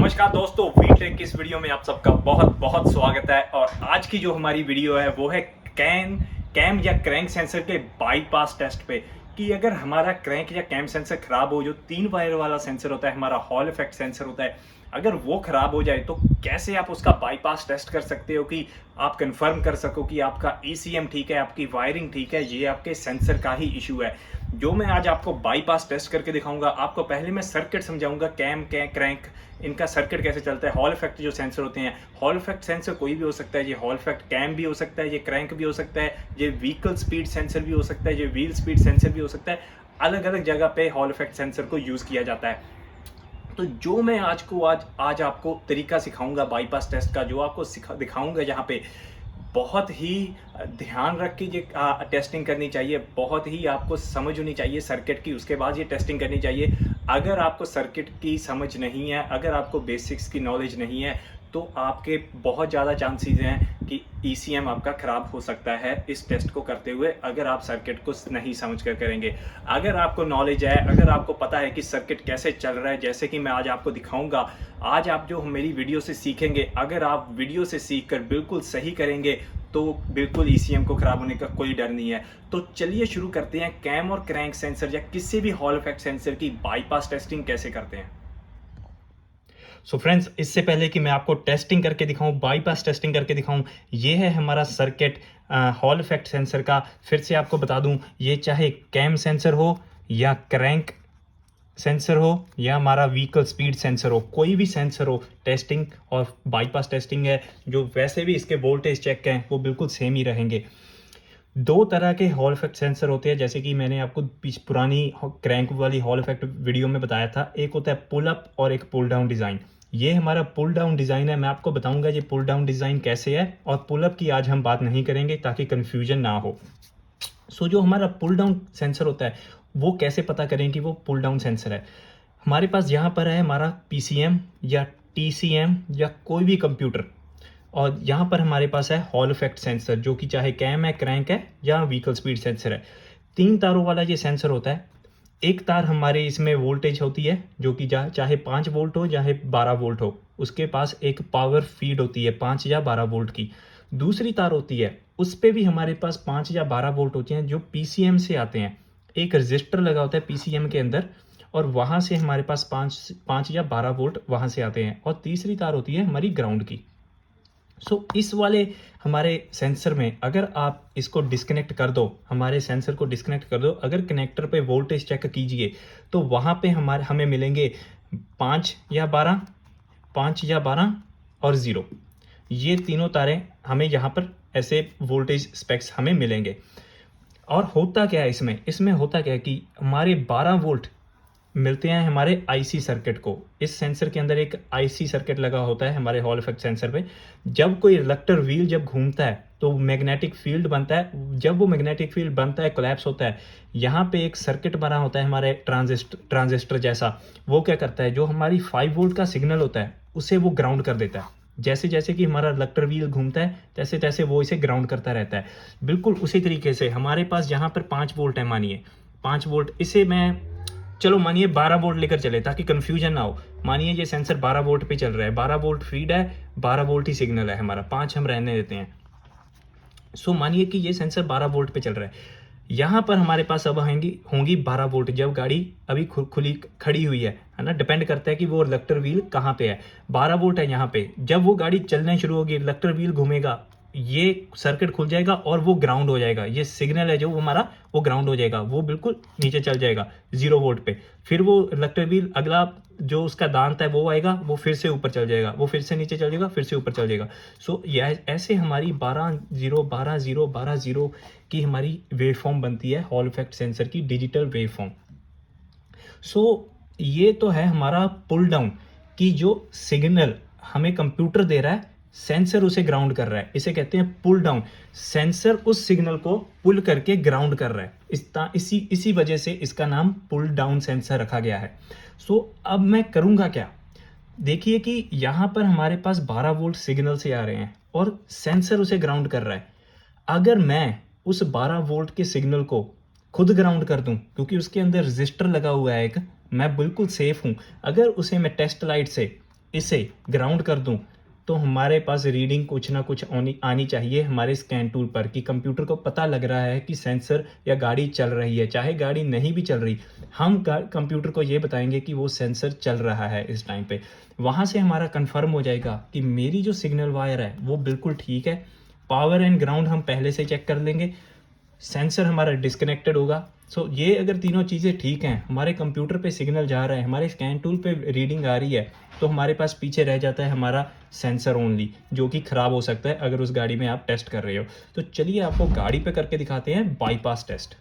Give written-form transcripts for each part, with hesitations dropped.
नमस्कार दोस्तों, वीटेक की इस वीडियो में आप सबका बहुत बहुत स्वागत है। और आज की जो हमारी वीडियो है वो है कैम या क्रैंक सेंसर के बाईपास टेस्ट पे। कि अगर हमारा क्रैंक या कैम सेंसर खराब हो, जो 3 वायर वाला सेंसर होता है, हमारा हॉल इफेक्ट सेंसर होता है, अगर वो खराब हो जाए तो कैसे आप उसका बाईपास टेस्ट कर सकते हो कि आप कंफर्म कर सको कि आपका ईसीएम ठीक है, आपकी वायरिंग ठीक है, ये आपके सेंसर का ही इशू है। जो मैं आज आपको बाईपास टेस्ट करके दिखाऊंगा। आपको पहले मैं सर्किट समझाऊंगा, क्रैंक इनका सर्किट कैसे चलता है। हॉल इफेक्ट जो सेंसर होते हैं, हॉल इफेक्ट सेंसर कोई भी हो सकता है। ये हॉल इफेक्ट कैम भी हो सकता है, ये क्रैंक भी हो सकता है, ये व्हीकल स्पीड सेंसर भी हो सकता है, ये व्हील स्पीड सेंसर भी हो सकता है। अलग अलग जगह पे हॉल इफेक्ट सेंसर को यूज किया जाता है। तो जो मैं आज आपको तरीका सिखाऊंगा बाईपास टेस्ट का, जो आपको दिखाऊंगा, यहाँ पे बहुत ही ध्यान रख के ये टेस्टिंग करनी चाहिए। बहुत ही आपको समझ होनी चाहिए सर्किट की, उसके बाद ये टेस्टिंग करनी चाहिए। अगर आपको सर्किट की समझ नहीं है, अगर आपको बेसिक्स की नॉलेज नहीं है, तो आपके बहुत ज़्यादा चांसेस हैं कि ईसीएम आपका ख़राब हो सकता है इस टेस्ट को करते हुए, अगर आप सर्किट को नहीं समझ कर करेंगे। अगर आपको नॉलेज है, अगर आपको पता है कि सर्किट कैसे चल रहा है, जैसे कि मैं आज आपको दिखाऊंगा, आज आप जो मेरी वीडियो से सीखेंगे, अगर आप वीडियो से सीख कर बिल्कुल सही करेंगे तो बिल्कुल ईसीएम को खराब होने का कोई डर नहीं है। तो चलिए शुरू करते हैं, कैम और क्रैंक सेंसर या किसी भी हॉल इफेक्ट सेंसर की बाईपास टेस्टिंग कैसे करते हैं। सो फ्रेंड्स, इससे पहले कि मैं आपको टेस्टिंग करके दिखाऊं, बाईपास टेस्टिंग करके दिखाऊं, ये है हमारा सर्किट हॉल इफेक्ट सेंसर का। फिर से आपको बता दूं, ये चाहे कैम सेंसर हो या क्रैंक सेंसर हो या हमारा व्हीकल स्पीड सेंसर हो, कोई भी सेंसर हो, टेस्टिंग और बाईपास टेस्टिंग है जो वैसे भी इसके वोल्टेज चेक हैं वो बिल्कुल सेम ही रहेंगे। दो तरह के हॉल इफेक्ट सेंसर होते हैं, जैसे कि मैंने आपको पुरानी क्रैंक वाली हॉल इफेक्ट वीडियो में बताया था। एक होता है पुल अप और एक पुल डाउन डिज़ाइन। ये हमारा पुल डाउन डिज़ाइन है। मैं आपको बताऊंगा ये पुल डाउन डिज़ाइन कैसे है, और पुल अप की आज हम बात नहीं करेंगे ताकि कन्फ्यूजन ना हो। सो जो हमारा पुल डाउन सेंसर होता है, वो कैसे पता करें कि वो पुल डाउन सेंसर है। हमारे पास यहाँ पर है हमारा पीसीएम या टीसीएम या कोई भी कंप्यूटर, और यहाँ पर हमारे पास है हॉल इफेक्ट सेंसर, जो कि चाहे कैम है, क्रैंक है या व्हीकल स्पीड सेंसर है। 3 तारों वाला ये सेंसर होता है। एक तार हमारे इसमें वोल्टेज होती है, जो कि चाहे 5 वोल्ट हो चाहे 12 वोल्ट हो, उसके पास एक पावर फीड होती है 5 या 12 वोल्ट की। दूसरी तार होती है, उस पर भी हमारे पास 5 या 12 वोल्ट होते हैं, जो पीसीएम से आते हैं। एक रजिस्टर लगा होता है पीसीएम के अंदर, और वहां से हमारे पास 5 या 12 वोल्ट वहां से आते हैं। और तीसरी तार होती है हमारी ग्राउंड की। इस वाले हमारे सेंसर में अगर आप इसको डिस्कनेक्ट कर दो, हमारे सेंसर को डिस्कनेक्ट कर दो, अगर कनेक्टर पे वोल्टेज चेक कीजिए तो वहाँ पे हमें मिलेंगे 5 या 12, 5 या 12 और 0। ये तीनों तारें हमें यहाँ पर ऐसे वोल्टेज स्पेक्स हमें मिलेंगे। और होता क्या है इसमें, होता क्या है कि हमारे 12 वोल्ट मिलते हैं हमारे आईसी सर्किट को। इस सेंसर के अंदर एक आईसी सर्किट लगा होता है हमारे हॉल इफेक्ट सेंसर पे। जब कोई रिएक्टर व्हील जब घूमता है तो मैग्नेटिक फील्ड बनता है। जब वो मैग्नेटिक फील्ड बनता है, कोलैप्स होता है, यहाँ पे एक सर्किट बना होता है हमारे ट्रांजिस्टर जैसा। वो क्या करता है, जो हमारी 5 वोल्ट का सिग्नल होता है उसे वो ग्राउंड कर देता है। जैसे जैसे कि हमारा रिएक्टर व्हील घूमता है, तैसे तैसे वो इसे ग्राउंड करता रहता है। बिल्कुल उसी तरीके से हमारे पास यहाँ पर 5 वोल्ट है, मानिए 5 वोल्ट। इसे मैं, चलो मानिए 12 वोल्ट लेकर चले ताकि कंफ्यूजन ना हो। मानिए ये सेंसर 12 वोल्ट पे चल रहा है, 12 वोल्ट फीड है, 12 वोल्ट ही सिग्नल है हमारा, 5 हम रहने देते हैं। मानिए कि ये सेंसर 12 वोल्ट पे चल रहा है। यहाँ पर हमारे पास अब होंगी 12 वोल्ट, जब गाड़ी अभी खुली खड़ी हुई है ना। डिपेंड करता है कि वो रिएक्टर व्हील कहाँ पे है। 12 वोल्ट है यहाँ पे। जब वो गाड़ी चलने शुरू होगी, रिएक्टर व्हील घूमेगा, ये सर्किट खुल जाएगा और वो ग्राउंड हो जाएगा। ये सिग्नल है जो हमारा, वो ग्राउंड हो जाएगा, वो बिल्कुल नीचे चल जाएगा 0 वोल्ट पे। फिर वो रिएक्टर व्हील अगला जो उसका दांत है वो आएगा, वो फिर से ऊपर चल जाएगा, वो फिर से नीचे चल जाएगा, फिर से ऊपर चल जाएगा। ऐसे हमारी 12 0 12 0 12 0 की हमारी वेव फॉर्म बनती है हॉल इफेक्ट सेंसर की, डिजिटल वेव फॉर्म। ये तो है हमारा पुल डाउन की, जो सिग्नल हमें कंप्यूटर दे रहा है, सेंसर उसे ग्राउंड कर रहा है, इसे कहते हैं पुल डाउन। सेंसर उस सिग्नल को पुल करके ग्राउंड कर रहा है। इसी वजह से इसका नाम पुल डाउन सेंसर रखा गया है। अब मैं करूंगा क्या, देखिए कि यहाँ पर हमारे पास 12 वोल्ट सिग्नल से आ रहे हैं और सेंसर उसे ग्राउंड कर रहा है। अगर मैं उस 12 वोल्ट के सिग्नल को खुद ग्राउंड कर दूं, क्योंकि उसके अंदर रजिस्टर लगा हुआ है एक, मैं बिल्कुल सेफ हूं। अगर उसे मैं टेस्ट लाइट से इसे ग्राउंड कर दूं तो हमारे पास रीडिंग कुछ ना कुछ आनी चाहिए हमारे स्कैन टूल पर कि कंप्यूटर को पता लग रहा है कि सेंसर या गाड़ी चल रही है। चाहे गाड़ी नहीं भी चल रही, हम कंप्यूटर को ये बताएंगे कि वो सेंसर चल रहा है इस टाइम पे। वहाँ से हमारा कंफर्म हो जाएगा कि मेरी जो सिग्नल वायर है वो बिल्कुल ठीक है। पावर एंड ग्राउंड हम पहले से चेक कर लेंगे, सेंसर हमारा डिस्कनेक्टेड होगा। सो ये अगर तीनों चीज़ें ठीक हैं, हमारे कंप्यूटर पे सिग्नल जा रहा है, हमारे स्कैन टूल पे रीडिंग आ रही है, तो हमारे पास पीछे रह जाता है हमारा सेंसर ओनली, जो कि ख़राब हो सकता है अगर उस गाड़ी में आप टेस्ट कर रहे हो। तो चलिए आपको गाड़ी पे करके दिखाते हैं बाईपास टेस्ट।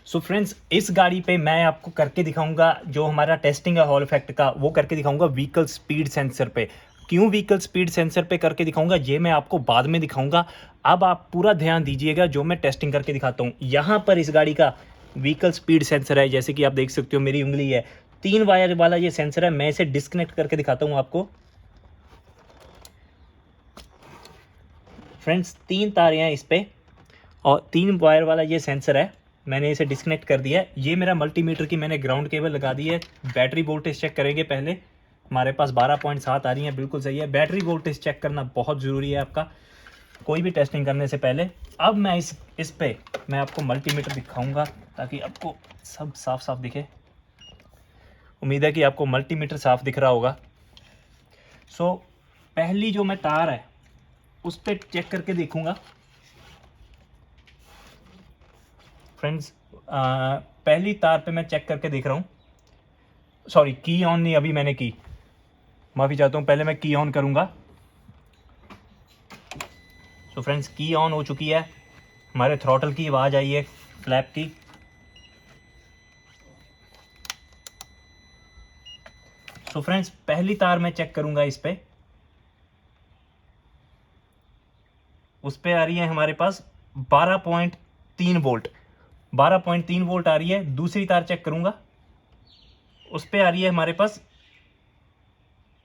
सो फ्रेंड्स, इस गाड़ी पे मैं आपको करके दिखाऊंगा जो हमारा टेस्टिंग है हॉल इफेक्ट का, वो करके दिखाऊंगा व्हीकल स्पीड सेंसर पे। क्यों व्हीकल स्पीड सेंसर पे करके दिखाऊंगा ये मैं आपको बाद में दिखाऊंगा। अब आप पूरा ध्यान दीजिएगा जो मैं टेस्टिंग करके दिखाता हूँ। यहाँ पर इस गाड़ी का व्हीकल स्पीड सेंसर है, जैसे कि आप देख सकते हो मेरी उंगली है, 3 वायर वाला ये सेंसर है। मैं इसे डिस्कनेक्ट करके दिखाता हूँ आपको। फ्रेंड्स, 3 तारे हैं इस पे और 3 वायर वाला ये सेंसर है। मैंने इसे डिस्कनेक्ट कर दिया है। ये मेरा मल्टीमीटर की मैंने ग्राउंड केबल लगा दी है। बैटरी वोल्टेज चेक करेंगे पहले। हमारे पास 12.7 आ रही है, बिल्कुल सही है। बैटरी वोल्टेज चेक करना बहुत ज़रूरी है आपका कोई भी टेस्टिंग करने से पहले। अब मैं इस पे मैं आपको मल्टीमीटर दिखाऊंगा ताकि आपको सब साफ साफ दिखे। उम्मीद है कि आपको मल्टीमीटर साफ दिख रहा होगा। सो पहली जो मैं तार है उस पर चेक करके देखूंगा। फ्रेंड्स, पहली तार पे मैं चेक करके देख रहा हूँ। सॉरी, की ऑन नहीं अभी मैंने की, माफ़ी चाहता हूँ, पहले मैं की ऑन करूँगा। सो फ्रेंड्स, की ऑन हो चुकी है। हमारे थ्रॉटल की आवाज़ आई है, फ्लैप की। सो फ्रेंड्स, पहली तार मैं चेक करूँगा इस पे, उस पे आ रही है हमारे पास 12.3 वोल्ट। 12.3 वोल्ट आ रही है। दूसरी तार चेक करूँगा, उस पे आ रही है हमारे पास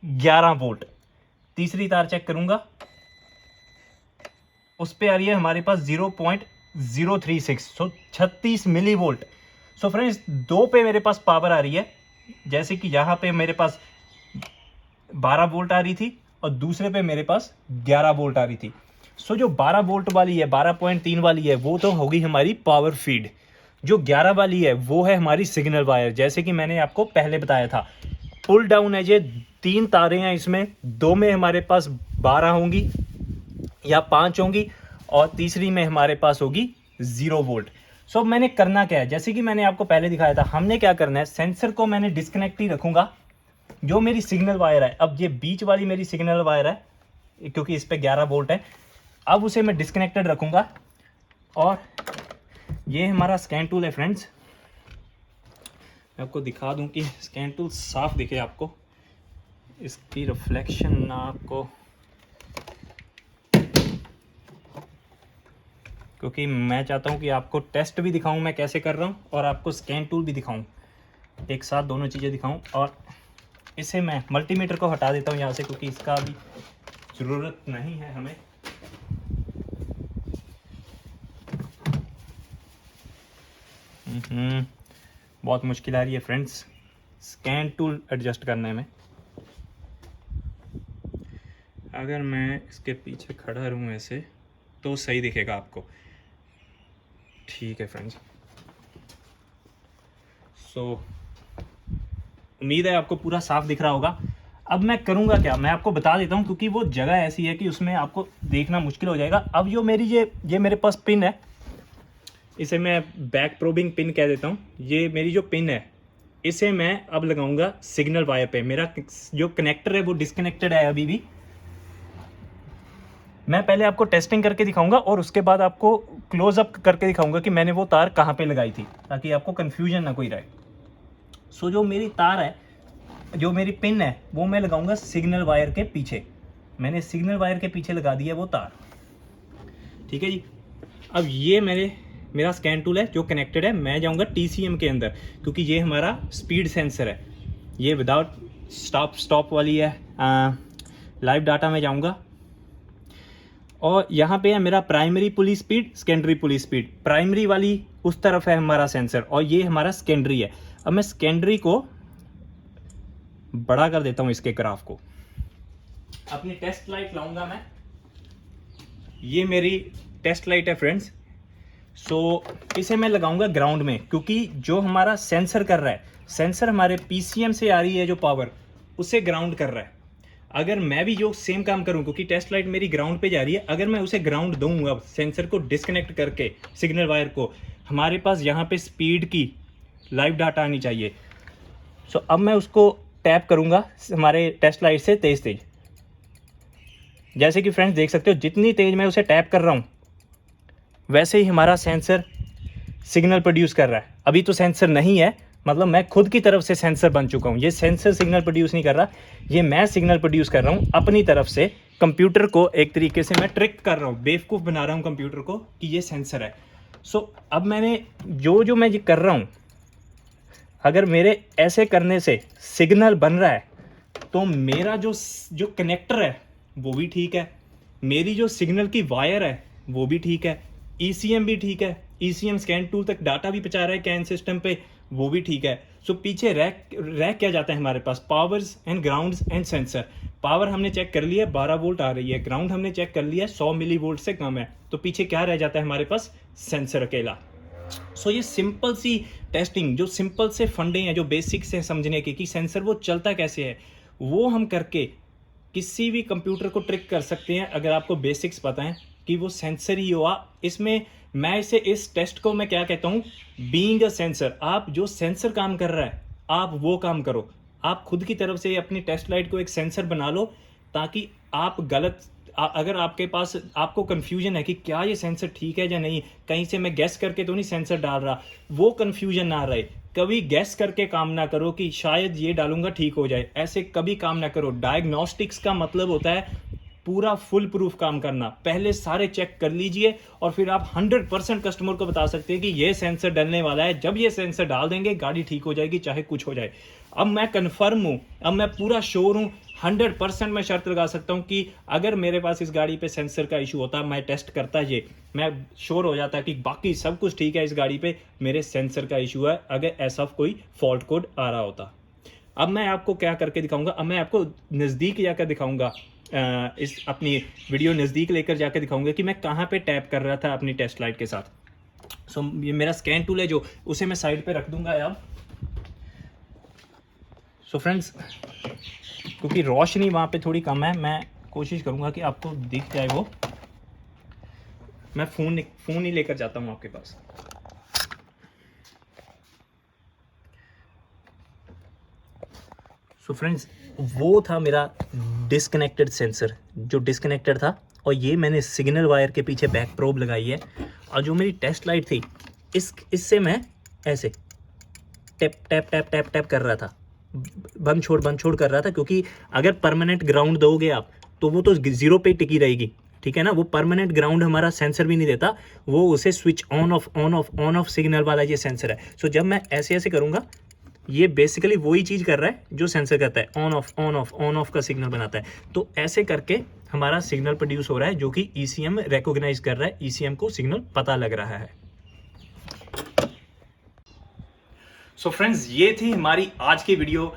11 वोल्ट। तीसरी तार चेक करूंगा, उस पे आ रही है हमारे पास 0.036, सो 36 मिली वोल्ट। सो फ्रेंड्स, 2 पे मेरे पास पावर आ रही है, जैसे कि यहाँ पे मेरे पास 12 वोल्ट आ रही थी और दूसरे पे मेरे पास 11 वोल्ट आ रही थी। सो जो 12 वोल्ट वाली है, 12.3 वाली है, वो तो होगी हमारी पावर फीड। जो 11 वाली है वो है हमारी सिग्नल वायर, जैसे कि मैंने आपको पहले बताया था। पुल डाउन है, ये 3 तारें हैं इसमें, 2 में हमारे पास 12 होंगी या 5 होंगी और तीसरी में हमारे पास होगी 0 वोल्ट। सो मैंने करना क्या है, जैसे कि मैंने आपको पहले दिखाया था, हमने क्या करना है, सेंसर को मैंने डिस्कनेक्ट ही रखूंगा। जो मेरी सिग्नल वायर है, अब ये बीच वाली मेरी सिग्नल वायर है क्योंकि इस पे 11 वोल्ट है, अब उसे मैं डिस्कनेक्टेड रखूंगा। और ये हमारा स्कैन टूल है फ्रेंड्स, मैं आपको दिखा दूं कि स्कैन टूल साफ दिखे आपको, इसकी रिफ्लेक्शन ना आपको, क्योंकि मैं चाहता हूं कि आपको टेस्ट भी दिखाऊं मैं कैसे कर रहा हूं और आपको स्कैन टूल भी दिखाऊं, एक साथ दोनों चीज़ें दिखाऊं। और इसे मैं मल्टीमीटर को हटा देता हूं यहाँ से क्योंकि इसका अभी ज़रूरत नहीं है हमें। बहुत मुश्किल आ रही है फ्रेंड्स स्कैन टूल एडजस्ट करने में। अगर मैं इसके पीछे खड़ा रहूं ऐसे तो सही दिखेगा आपको। ठीक है फ्रेंड्स, सो उम्मीद है आपको पूरा साफ दिख रहा होगा। अब मैं करूंगा क्या, मैं आपको बता देता हूं क्योंकि वो जगह ऐसी है कि उसमें आपको देखना मुश्किल हो जाएगा। अब जो मेरी ये मेरे पास पिन है, इसे मैं बैक प्रोबिंग पिन कह देता हूँ। ये मेरी जो पिन है इसे मैं अब लगाऊंगा सिग्नल वायर पे। मेरा जो कनेक्टर है वो डिस्कनेक्टेड है अभी भी। मैं पहले आपको टेस्टिंग करके दिखाऊंगा और उसके बाद आपको क्लोज अप करके दिखाऊंगा कि मैंने वो तार कहाँ पे लगाई थी, ताकि आपको कन्फ्यूजन ना कोई रहे। सो जो मेरी तार है, जो मेरी पिन है, वो मैं लगाऊंगा सिग्नल वायर के पीछे। मैंने सिग्नल वायर के पीछे लगा दी है वो तार। ठीक है जी। अब ये मेरा स्कैन टूल है जो कनेक्टेड है। मैं जाऊंगा TCM के अंदर क्योंकि ये हमारा स्पीड सेंसर है। ये विदाउट स्टॉप वाली है। लाइव डाटा में जाऊंगा और यहाँ पे है मेरा प्राइमरी पुली स्पीड, सेकेंडरी पुली स्पीड। प्राइमरी वाली उस तरफ है हमारा सेंसर और ये हमारा सेकेंडरी है। अब मैं सेकेंडरी को बड़ा कर देता हूँ इसके ग्राफ को। अपनी टेस्ट लाइट लाऊंगा मैं, ये मेरी टेस्ट लाइट है फ्रेंड्स। सो इसे मैं लगाऊंगा ग्राउंड में, क्योंकि जो हमारा सेंसर कर रहा है, सेंसर हमारे पीसीएम से आ रही है जो पावर, उसे ग्राउंड कर रहा है। अगर मैं भी जो सेम काम करूं, क्योंकि टेस्ट लाइट मेरी ग्राउंड पे जा रही है, अगर मैं उसे ग्राउंड दूंगा, अब सेंसर को डिस्कनेक्ट करके सिग्नल वायर को, हमारे पास यहाँ पे स्पीड की लाइव डाटा आनी चाहिए। सो अब मैं उसको टैप करूंगा हमारे टेस्ट लाइट से तेज तेज। जैसे कि फ्रेंड्स देख सकते हो, जितनी तेज मैं उसे टैप कर रहा हूँ वैसे ही हमारा सेंसर सिग्नल प्रोड्यूस कर रहा है। अभी तो सेंसर नहीं है, मतलब मैं खुद की तरफ से सेंसर बन चुका हूँ। ये सेंसर सिग्नल प्रोड्यूस नहीं कर रहा, ये मैं सिग्नल प्रोड्यूस कर रहा हूँ अपनी तरफ से। कंप्यूटर को एक तरीके से मैं ट्रिक कर रहा हूँ, बेवकूफ़ बना रहा हूँ कंप्यूटर को कि ये सेंसर है। सो अब मैंने जो मैं ये कर रहा हूँ, अगर मेरे ऐसे करने से सिग्नल बन रहा है तो मेरा जो कनेक्टर है वो भी ठीक है, मेरी जो सिग्नल की वायर है वो भी ठीक है, ईसीएम भी ठीक है, ईसीएम स्कैन टूल तक डाटा भी पहुंचा रहा है कैन सिस्टम पे, वो भी ठीक है। सो पीछे रह क्या जाता है हमारे पास, powers and grounds and censor. Power हमने चेक कर लिया 12 वोल्ट आ रही है, ग्राउंड हमने चेक कर लिया 100 मिली वोल्ट से कम है, तो पीछे क्या रह जाता है हमारे पास, सेंसर अकेला। सो ये सिंपल सी टेस्टिंग, जो सिंपल से फंडे हैं, जो बेसिक्स हैं समझने के कि सेंसर वो चलता कैसे है, वो हम करके किसी भी कंप्यूटर को ट्रिक कर सकते हैं अगर आपको बेसिक्स पता है कि वो सेंसर ही हुआ। इसमें मैं इस टेस्ट को मैं क्या कहता हूँ, बीइंग अ सेंसर। आप जो सेंसर काम कर रहा है आप वो काम करो। आप खुद की तरफ से अपनी टेस्ट लाइट को एक सेंसर बना लो, ताकि आप अगर आपके पास आपको कंफ्यूजन है कि क्या ये सेंसर ठीक है या नहीं, कहीं से मैं गैस करके तो नहीं सेंसर डाल रहा, वो कंफ्यूजन ना रहे। कभी गैस करके काम ना करो कि शायद ये डालूंगा ठीक हो जाए, ऐसे कभी काम ना करो। डायग्नोस्टिक्स का मतलब होता है पूरा फुल प्रूफ काम करना। पहले सारे चेक कर लीजिए और फिर आप 100% कस्टमर को बता सकते हैं कि ये सेंसर डलने वाला है, जब ये सेंसर डाल देंगे गाड़ी ठीक हो जाएगी चाहे कुछ हो जाए। अब मैं कन्फर्म हूं, अब मैं पूरा श्योर हूं, 100% मैं शर्त लगा सकता हूं कि अगर मेरे पास इस गाड़ी पे सेंसर का इशू होता, मैं टेस्ट करता, ये मैं श्योर हो जाता कि बाकी सब कुछ ठीक है इस गाड़ी पे, मेरे सेंसर का इशू है अगर ऐसा कोई फॉल्ट कोड आ रहा होता। अब मैं आपको क्या करके दिखाऊंगा, अब मैं आपको नज़दीक जाकर दिखाऊंगा, इस अपनी वीडियो नज़दीक लेकर जाकर दिखाऊंगा कि मैं कहाँ पे टैप कर रहा था अपनी टेस्ट लाइट के साथ। सो ये मेरा स्कैन टूल है जो, उसे मैं साइड पे रख दूंगा अब। सो फ्रेंड्स, क्योंकि रोशनी वहाँ पे थोड़ी कम है, मैं कोशिश करूँगा कि आपको दिख जाए वो। मैं फ़ोन ही लेकर जाता हूँ आपके पास। सो फ्रेंड्स, वो था मेरा डिस्कनेक्टेड सेंसर जो डिस्कनेक्टेड था, और ये मैंने सिग्नल वायर के पीछे बैक प्रोब लगाई है। और जो मेरी टेस्ट लाइट थी, इससे मैं ऐसे tap tap tap tap tap कर रहा था, बंद छोड़ कर रहा था, क्योंकि अगर परमानेंट ग्राउंड दोगे आप तो वो तो जीरो पे टिकी रहेगी, ठीक है ना। वो परमानेंट ग्राउंड हमारा सेंसर भी नहीं देता, वो उसे स्विच ऑन ऑफ सिग्नल वाला ये सेंसर है। सो जब मैं ऐसे ऐसे करूँगा, ये बेसिकली वही चीज़ कर रहा है जो सेंसर करता है, ऑन ऑफ का सिग्नल बनाता है। तो ऐसे करके हमारा सिग्नल प्रोड्यूस हो रहा है, जो कि ईसीएम रिकॉग्नाइज कर रहा है, ईसीएम को सिग्नल पता लग रहा है। सो फ्रेंड्स, ये थी हमारी आज की वीडियो,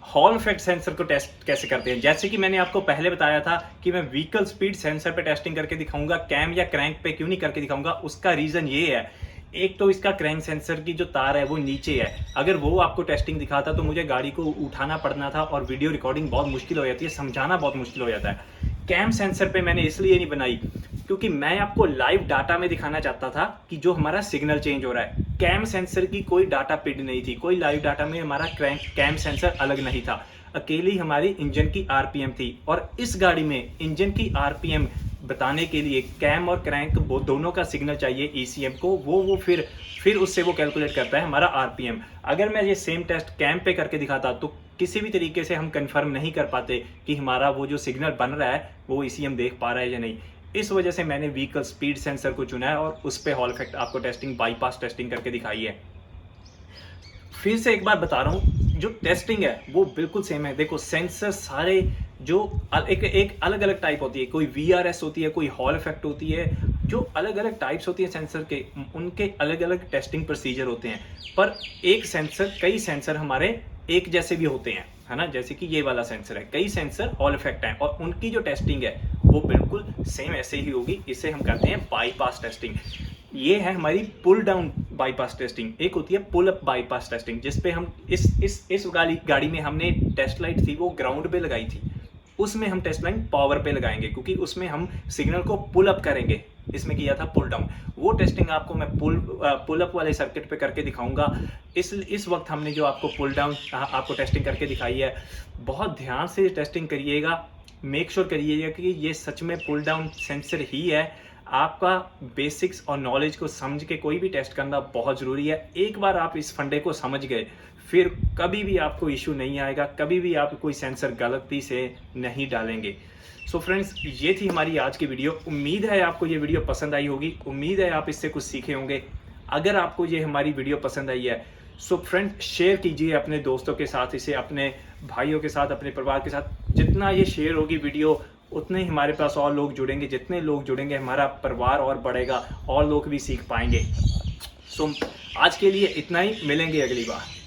हॉल इफेक्ट सेंसर को टेस्ट कैसे करते हैं। जैसे कि मैंने आपको पहले बताया था कि मैं व्हीकल स्पीड सेंसर पे टेस्टिंग करके दिखाऊंगा, कैम या क्रैंक पे क्यों नहीं करके दिखाऊंगा। उसका रीजन ये है, एक तो इसका क्रैंक सेंसर की जो तार है वो नीचे है, अगर वो आपको टेस्टिंग दिखाता तो मुझे गाड़ी को उठाना पड़ना था और वीडियो रिकॉर्डिंग बहुत मुश्किल हो जाती है, समझाना बहुत मुश्किल हो जाता है। कैम सेंसर पे मैंने इसलिए नहीं बनाई क्योंकि मैं आपको लाइव डाटा में दिखाना चाहता था कि जो हमारा सिग्नल चेंज हो रहा है। कैम सेंसर की कोई डाटा पिड नहीं थी, कोई लाइव डाटा में हमारा कैम सेंसर अलग नहीं था, अकेली हमारी इंजन की आरपीएम थी। और इस गाड़ी में इंजन की आरपीएम बताने के लिए कैम और क्रैंक दोनों का सिग्नल चाहिए ईसीएम को, वो फिर उससे वो कैलकुलेट करता है हमारा आरपीएम। अगर मैं ये सेम टेस्ट कैम पे करके दिखाता तो किसी भी तरीके से हम कंफर्म नहीं कर पाते कि हमारा वो जो सिग्नल बन रहा है वो ईसीएम देख पा रहा है या नहीं। इस वजह से मैंने व्हीकल स्पीड सेंसर को चुना है और उस पे हॉल इफेक्ट आपको टेस्टिंग, बाईपास टेस्टिंग करके दिखाई है। फिर से एक बार बता रहा हूँ, जो टेस्टिंग है वो बिल्कुल सेम है। देखो सेंसर सारे जो एक अलग अलग टाइप होती है, कोई वीआरएस होती है, कोई हॉल इफेक्ट होती है, जो अलग अलग टाइप्स होती है सेंसर के, उनके अलग अलग टेस्टिंग प्रोसीजर होते हैं। पर एक सेंसर, कई सेंसर हमारे एक जैसे भी होते हैं। है ना, जैसे कि ये वाला सेंसर है, कई सेंसर हॉल इफेक्ट हैं और उनकी जो टेस्टिंग है वो बिल्कुल सेम ऐसे ही होगी। इसे हम कहते हैं बाईपास टेस्टिंग। ये है हमारी पुल डाउन बाईपास टेस्टिंग, एक होती है पुल अप बाईपास टेस्टिंग, जिसपे हम इस गाड़ी में हमने टेस्ट लाइट थी वो ग्राउंड पे लगाई थी, उसमें हम टेस्ट लाइन पावर पे लगाएंगे क्योंकि उसमें हम सिग्नल को पुल अप करेंगे। इसमें किया था पुल डाउन। वो टेस्टिंग आपको मैं पुल अप वाले सर्किट पे करके दिखाऊंगा। इस वक्त हमने जो आपको पुल डाउन आपको टेस्टिंग करके दिखाई है, बहुत ध्यान से टेस्टिंग करिएगा, मेक श्योर करिएगा कि ये सच में पुल डाउन सेंसर ही है। आपका बेसिक्स और नॉलेज को समझ के कोई भी टेस्ट करना बहुत ज़रूरी है। एक बार आप इस फंडे को समझ गए फिर कभी भी आपको इशू नहीं आएगा, कभी भी आप कोई सेंसर गलती से नहीं डालेंगे। सो फ्रेंड्स, ये थी हमारी आज की वीडियो। उम्मीद है आपको ये वीडियो पसंद आई होगी, उम्मीद है आप इससे कुछ सीखे होंगे। अगर आपको ये हमारी वीडियो पसंद आई है सो फ्रेंड शेयर कीजिए अपने दोस्तों के साथ, इसे अपने भाइयों के साथ, अपने परिवार के साथ। जितना ये शेयर होगी वीडियो उतने ही हमारे पास और लोग जुड़ेंगे, जितने लोग जुड़ेंगे हमारा परिवार और बढ़ेगा और लोग भी सीख पाएंगे। सो आज के लिए इतना ही, मिलेंगे अगली बार।